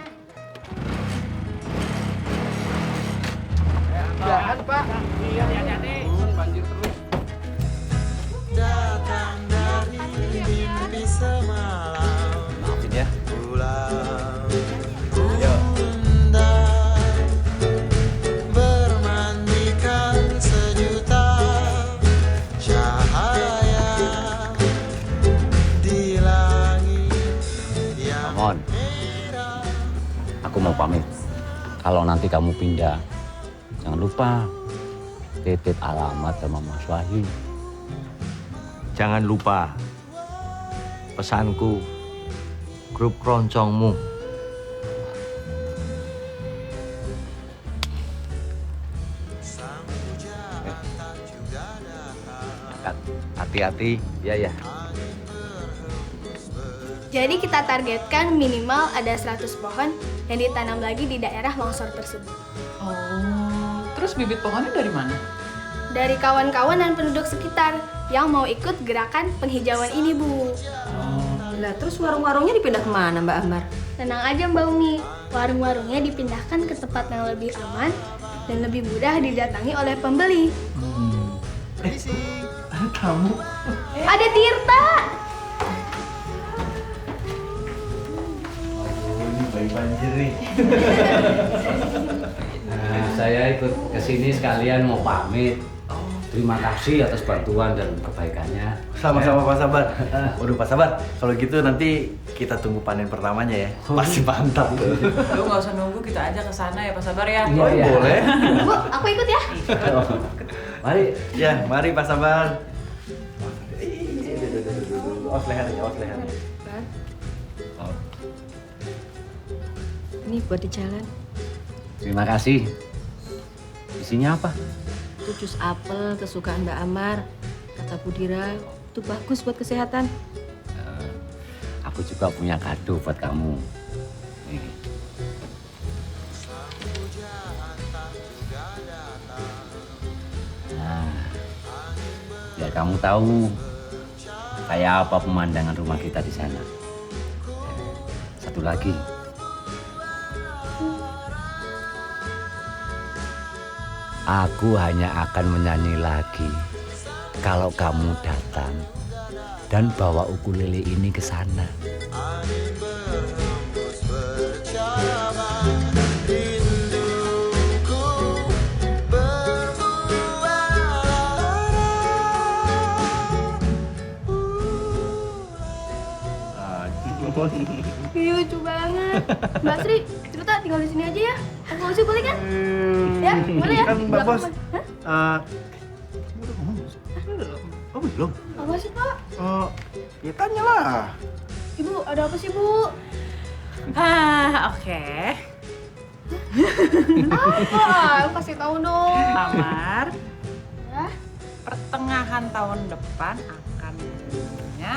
Jalan Pak. Iya, hati-hati. Banjir terus. Datang dari mimpi semalam. Maafin ya. Pulang. Yo. Bermandikan sejuta cahaya di langit yang Mon, aku mau pamit. Kalau nanti kamu pindah, jangan lupa titip alamat sama Mas Wahyu. Jangan lupa pesanku, grup keroncongmu. hati-hati. Ya. Jadi kita targetkan minimal ada 100 pohon yang ditanam lagi di daerah longsor tersebut. Oh, terus bibit pohonnya dari mana? Dari kawan-kawan dan penduduk sekitar yang mau ikut gerakan penghijauan ini, Bu. Lah terus warung-warungnya dipindah kemana Mbak Amar? Tenang aja Mbak Umi, warung-warungnya dipindahkan ke tempat yang lebih aman dan lebih mudah didatangi oleh pembeli. Tamu. Ada Tirta! Ini bayi banjir nih. Nah, saya ikut ke sini sekalian mau pamit. Terima kasih atas bantuan dan perbaikannya. Sama-sama Pak Sabar. Waduh Pak Sabar, kalau gitu nanti kita tunggu panen pertamanya ya. Pasti mantap. Lu nggak usah nunggu, kita aja ke sana ya Pak Sabar ya. Iya. Boleh. Bu, aku ikut ya. Mari. Ya, mari Pak Sabar. Awas lehernya, awas lehernya. Ini buat di jalan. Terima kasih. Isinya apa? Itu jus apel kesukaan Mbak Amar. Kata Budira, itu bagus buat kesehatan. Aku juga punya kado buat kamu. Nih. Nah, biar kamu tahu kayak apa pemandangan rumah kita di sana. Satu lagi. Aku hanya akan menyanyi lagi kalau kamu datang dan bawa ukulele ini ke sana. Lucu banget. Mbak Sri, Tirta tinggal di sini aja ya. Aku ngusir boleh kan? Ya, boleh ya? Kan Mbak Bos. Hah? Oh belum? Apa sih, Pak? Ya tanya lah. Ibu, ada apa sih, Bu? Oke. Apa? Kasih tahu dong. Amar, Ya. pertengahan tahun depan akan punya